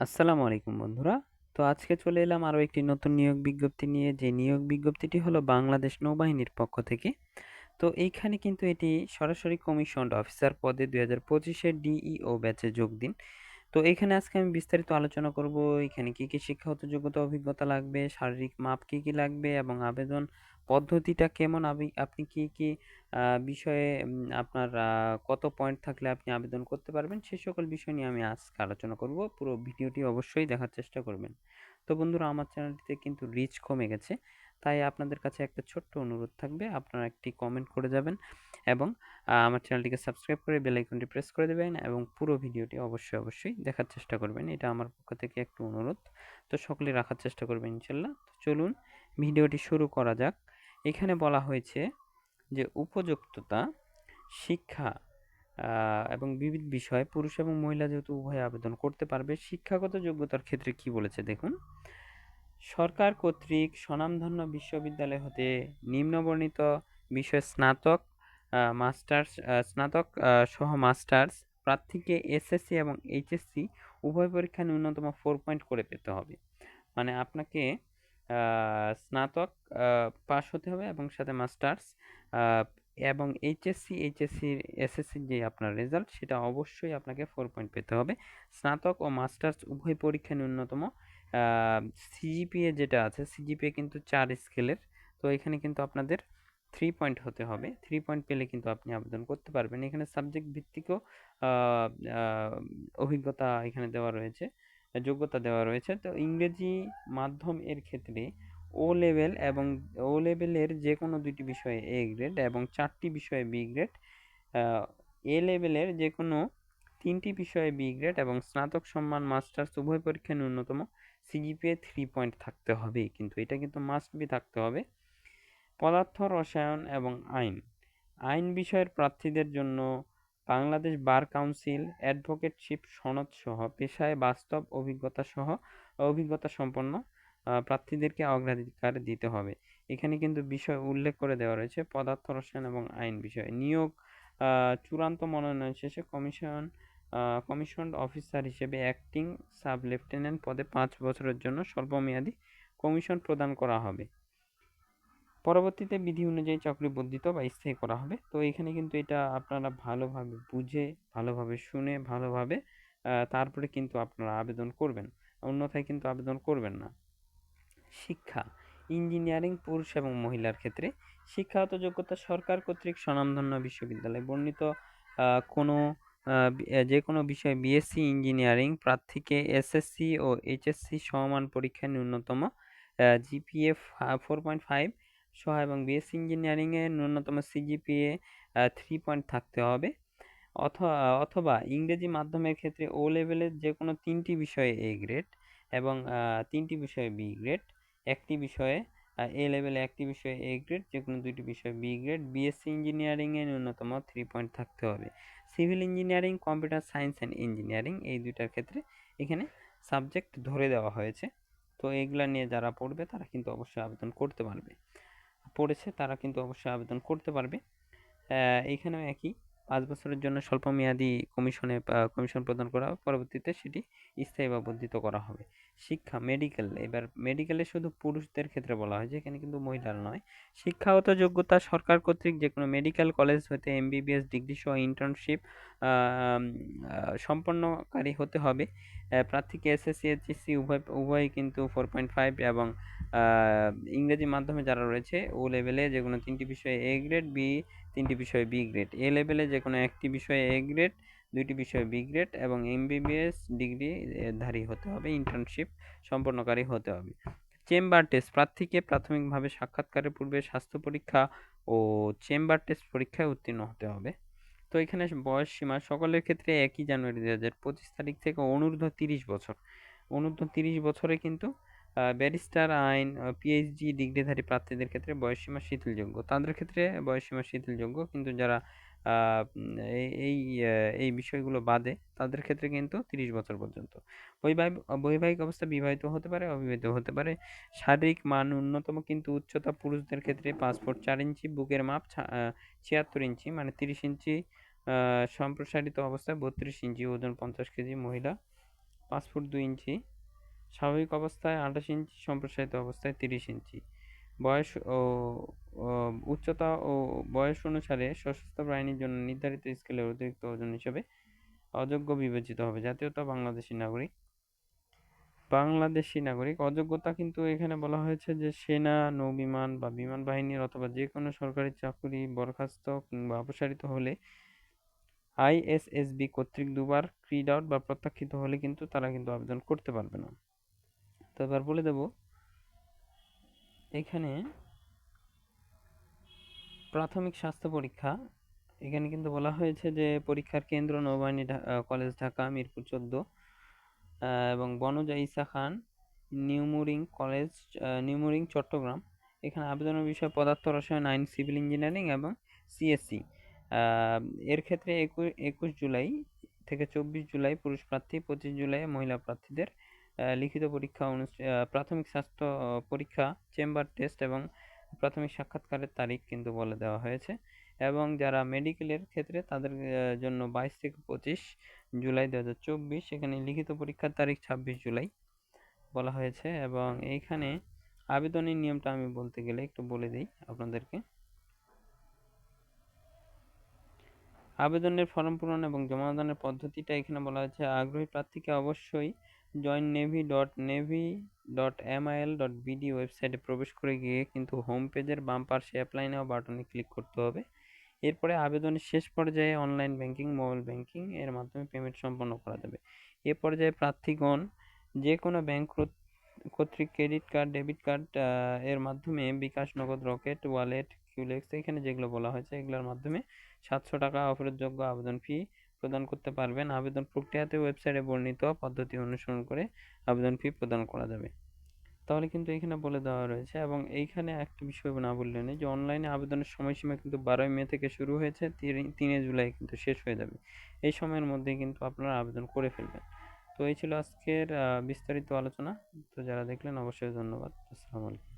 আসসালামু আলাইকুম বন্ধুরা। তো আজকে চলে এলাম আরো একটি নতুন নিয়োগ বিজ্ঞপ্তি নিয়ে, যে নিয়োগ বিজ্ঞপ্তিটি হলো বাংলাদেশ নৌবাহিনীর পক্ষ থেকে। তো এইখানে কিন্তু এটি সরাসরি কমিশনড অফিসার পদে 2025-এর ডিইও ব্যাচে যোগ দিন। তো এখানে আজকে আমি বিস্তারিত আলোচনা করব এখানে কি কি শিক্ষাগত যোগ্যতা অভিজ্ঞতা লাগবে, শারীরিক মাপ কি কি লাগবে এবং আবেদন পদ্ধতিটা কেমন, আপনি কি কি বিষয়ে আপনার কত পয়েন্ট থাকলে আপনি আবেদন করতে পারবেন, সে সকল বিষয় নিয়ে আমি আজকে আলোচনা করব। পুরো ভিডিওটি অবশ্যই দেখার চেষ্টা করবেন। তো বন্ধুরা, আমার চ্যানেলটিতে কিন্তু রিচ কমে গেছে, তাই আপনাদের কাছে একটা ছোট্ট অনুরোধ থাকবে, আপনারা একটি কমেন্ট করে যাবেন এবং আমার চ্যানেলটিকে সাবস্ক্রাইব করে বেল আইকনটি প্রেস করে দেবেন এবং পুরো ভিডিওটি অবশ্যই দেখার চেষ্টা করবেন। এটা আমার পক্ষ থেকে একটু অনুরোধ। তো সকলে রাখার চেষ্টা করবেন ইনশাল্লাহ। তো চলুন ভিডিওটি শুরু করা যাক। এখানে বলা হয়েছে যে উপযুক্ততা, শিক্ষা এবং বিবিধ বিষয় পুরুষ এবং মহিলা যেহেতু উভয়ে আবেদন করতে পারবে। শিক্ষাগত যোগ্যতার ক্ষেত্রে কি বলেছে দেখুন। সরকার কর্তৃক স্বনামধন্য বিশ্ববিদ্যালয় হতে নিম্নবর্ণিত বিষয়ে স্নাতক, মাস্টার্স, স্নাতক সহ মাস্টার্স প্রার্থীকে এসএসসি এবং এইচএসসি উভয় পরীক্ষায় ন্যূনতম 4 পয়েন্ট করে পেতে হবে। মানে আপনাকে স্নাতক পাস হতে হবে এবং সাথে মাস্টার্স, এবং এইচএসসির এসএসসির যে আপনার রেজাল্ট সেটা অবশ্যই আপনাকে 4 পয়েন্ট পেতে হবে। স্নাতক ও মাস্টার্স উভয় পরীক্ষায় ন্যূনতম সিজিপিএ যেটা আছে, সিজিপিএ কিন্তু 4 স্কেলের। তো এখানে কিন্তু আপনাদের 3 পয়েন্ট হতে হবে। 3 পয়েন্ট পেলে কিন্তু আপনি আবেদন করতে পারবেন। এখানে সাবজেক্ট ভিত্তিকও আহ, আহ, অভিজ্ঞতা এখানে দেওয়া রয়েছে, যোগ্যতা দেওয়া রয়েছে। তো ইংরেজি মাধ্যম এর ক্ষেত্রে ও লেভেল এবং ও লেভেলের যে কোনো 2টি বিষয়ে এ গ্রেড এবং 4টি বিষয়ে বি গ্রেড, এ লেভেলের যে কোনো 3টি বিষয়ে বি গ্রেড এবং স্নাতক সম্মান মাস্টার্স উভয় পরীক্ষায় ন্যূনতম সিজিপিএ 3 পয়েন্ট থাকতে হবে, কিন্তু এটা কিন্তু মাস্ট বি থাকতে হবে। পদার্থ রসায়ন এবং আইন আইন বিষয়ের প্রার্থীদের জন্য বাংলাদেশ বার কাউন্সিল অ্যাডভোকেটশিপ সনদ সহ পেশায় বাস্তব অভিজ্ঞতা সম্পন্ন প্রার্থীদেরকে অগ্রাধিকার দিতে হবে। এখানে কিন্তু বিষয় উল্লেখ করে দেওয়া রয়েছে পদার্থ রসায়ন এবং আইন বিষয়ে। নিয়োগ চূড়ান্ত মনোনয়ন শেষে কমিশনড অফিসার হিসেবে অ্যাক্টিং সাব লেফটেন্যান্ট পদে 5 বছরের জন্য স্বল্পমেয়াদী কমিশন প্রদান করা হবে। পরবর্তীতে বিধি অনুযায়ী চাকরি বর্ধিত বা স্থায়ী করা হবে। তো এখানে কিন্তু এটা আপনারা ভালোভাবে বুঝে, ভালোভাবে শুনে, ভালোভাবে তারপরে কিন্তু আপনারা আবেদন করবেন, অন্যথায় কিন্তু আবেদন করবেন না। শিক্ষা, ইঞ্জিনিয়ারিং পুরুষ এবং মহিলার ক্ষেত্রে শিক্ষাগত যোগ্যতা সরকার কর্তৃক স্বনামধন্য বিশ্ববিদ্যালয় বর্ণিত কোনো যে কোনো বিষয়ে বিএসসি ইঞ্জিনিয়ারিং প্রার্থীকে এসএসসি ও এইচএসসি সমমান পরীক্ষায় ন্যূনতম জিপিএ 4.5 সহ এবং বিএসসি ইঞ্জিনিয়ারিংয়ে ন্যূনতম সিজিপিএ 3 পয়েন্ট থাকতে হবে। অথবা ইংরেজি মাধ্যমের ক্ষেত্রে ও লেভেলের যে কোনো 3টি বিষয়ে এ গ্রেড এবং 3টি বিষয়ে বি গ্রেড, একটি বিষয়ে এ লেভেলে, একটি বিষয়ে এ গ্রেড, যে কোনো 2টি বিষয়ে বি গ্রেড। বিএসসি ইঞ্জিনিয়ারিংয়ে ন্যূনতম 3 পয়েন্ট থাকতে হবে। Civil engineering, computer science and engineering এই দুইটার ক্ষেত্রে এখানে সাবজেক্ট ধরে দেওয়া হয়েছে। তো এগুলা নিয়ে যারা পড়বে তারা কিন্তু অবশ্যই আবেদন করতে পারবে, পড়েছে তারা কিন্তু অবশ্যই আবেদন করতে পারবে। এইখানেও একই, 5 বছরের জন্য স্বল্পমেয়াদী কমিশন প্রদান করা হবে, পরবর্তীতে সেটি স্থায়ী বা বর্ধিত করা হবে। শিক্ষা, মেডিকেল, এবার মেডিকেলে শুধু পুরুষদের ক্ষেত্রে বলা হয়, যেখানে কিন্তু মহিলার নয়। শিক্ষাগত যোগ্যতা সরকার কর্তৃক যে কোনো মেডিকেল কলেজ হতে এমবিবিএস ডিগ্রি সহ ইন্টার্নশিপ সম্পন্নকারী হতে হবে। প্রার্থীকে এসএসসি এইচএসসি উভয় কিন্তু 4.5 এবং ইংরেজি মাধ্যমে যারা রয়েছে ও লেভেলে যে কোনো 3টি বিষয়ে এ গ্রেড, 3টি বিষয়ে বি গ্রেড, এ লেভেলে যে কোনো একটি বিষয়ে এ গ্রেড, 2টি বিষয়ে বি গ্রেড এবং এমবিবিএস ডিগ্রি ধারী হতে হবে, ইন্টার্নশিপ সম্পন্নকারী হতে হবে। চেম্বার টেস্ট, প্রার্থীকে প্রাথমিকভাবে সাক্ষাৎকারের পূর্বে স্বাস্থ্য পরীক্ষা ও চেম্বার টেস্ট পরীক্ষায় উত্তীর্ণ হতে হবে। তো এখানে বয়স সীমা সকলের ক্ষেত্রে 1 জানুয়ারি 2025 তারিখ থেকে অনূর্ধ্ব 30 বছর, অনূর্ধ্ব 30 বছরে কিন্তু ব্যারিস্টার, আইন, পিএইচডি ডিগ্রিধারী প্রার্থীদের ক্ষেত্রে বয়সসীমা শিথিলযোগ্য। তাদের ক্ষেত্রে বয়সসীমা শিথিলযোগ্য, কিন্তু যারা এই এই এই বিষয়গুলো বাদে তাদের ক্ষেত্রে কিন্তু 30 বছর পর্যন্ত। বৈবাহিক অবস্থা বিবাহিত হতে পারে, অবিবাহিত হতে পারে। শারীরিক মান ন্যূনতম কিন্তু উচ্চতা পুরুষদের ক্ষেত্রে 5 ফুট 4 ইঞ্চি, বুকের মাপ 76 ইঞ্চি মানে 30 ইঞ্চি, সম্প্রসারিত অবস্থায় 32 ইঞ্চি, ওজন 50 কেজি, মহিলা 5 ফুট 2 ইঞ্চি, স্বাভাবিক অবস্থায় 28 ইঞ্চি, সম্প্রসারিত অবস্থায় 30 ইঞ্চি। বয়স ও উচ্চতা ও বয়স অনুসারে সশস্ত্র বাহিনীর জন্য নির্ধারিত স্কেলের অতিরিক্ত ওজন হিসেবে অযোগ্য বিবেচিত হবে। জাতীয়তা বাংলাদেশী নাগরিক। বাংলাদেশী নাগরিক অযোগ্যতা কিন্তু এখানে বলা হয়েছে যে সেনা, নৌবিমান বা বিমান বাহিনীর অথবা যে কোনো সরকারি চাকুরি বরখাস্ত কিংবা অপসারিত হলে, আইএসএসবি কর্তৃক দুবার ক্রিড আউট বা প্রত্যাখ্যিত হলে কিন্তু তারা কিন্তু আবেদন করতে পারবে না। তো এবার বলে দেব এখানে প্রাথমিক স্বাস্থ্য পরীক্ষা। এখানে কিন্তু বলা হয়েছে যে পরীক্ষার কেন্দ্র নৌবাহিনী কলেজ ঢাকা মিরপুর 14 এবং বনজা ঈসা খান নিউমুরিং চট্টগ্রাম। এখানে আবেদনের বিষয় পদার্থ রসায়ন, আইন, সিভিল ইঞ্জিনিয়ারিং এবং সিএসসি। এর ক্ষেত্রে 21 জুলাই থেকে 24 জুলাই পুরুষ প্রার্থী, 25 জুলাই মহিলা প্রার্থীদের লিখিত পরীক্ষা প্রাথমিক স্বাস্থ্য পরীক্ষা, চেম্বার টেস্ট এবং প্রাথমিক সাক্ষাৎকারের তারিখ কিন্তু বলে দেওয়া হয়েছে। এবং যারা মেডিকেলের ক্ষেত্রে তাদের জন্য 22 থেকে 25 জুলাই 2024, এখানে লিখিত পরীক্ষার তারিখ 26 জুলাই বলা হয়েছে। এবং এইখানে আবেদনের নিয়মটা আমি বলতে গেলে একটু বলে দিই আপনাদেরকে। আবেদনের ফর্ম পূরণ এবং জমাদানের পদ্ধতিটা এখানে বলা হয়েছে। আগ্রহী প্রার্থীকে অবশ্যই joinnavy.navy.mil.bd ওয়েবসাইটে প্রবেশ করে গিয়ে কিন্তু হোম পেজের বাম পাশে অ্যাপ্লাই নাও বাটনে ক্লিক করতে হবে। এরপরে আবেদনের শেষ পর্যায়ে অনলাইন ব্যাংকিং, মোবাইল ব্যাংকিং এর মাধ্যমে পেমেন্ট সম্পন্ন করা যাবে। এ পর্যায়ে প্রার্থীগণ যে কোনো ব্যাংক কর্তৃক ক্রেডিট কার্ড, ডেবিট কার্ড এর মাধ্যমে বিকাশ, নগদ, রকেট, ওয়ালেট, কিউলেক্স এখানে যেগুলো বলা হয়েছে এগুলোর মাধ্যমে 700 টাকা অফেরতযোগ্য আবেদন ফি প্রদান করতে পারবেন। আবেদন প্রক্রিয়াতে ওয়েবসাইটে বর্ণিত পদ্ধতি অনুসরণ করে আবেদন ফি প্রদান করা যাবে। তাহলে কিন্তু এখানে বলে দেওয়া রয়েছে। এবং এইখানে একটা বিষয় না বললে নেই যে অনলাইনে আবেদনের সময়সীমা কিন্তু 12 মে থেকে শুরু হয়েছে, 3 জুলাই কিন্তু শেষ হয়ে যাবে। এই সময়ের মধ্যেই কিন্তু আপনারা আবেদন করে ফেলবেন। তো এই ছিল আজকের বিস্তারিত আলোচনা। তো যারা দেখলেন অবশ্যই ধন্যবাদ। আসসালামু আলাইকুম।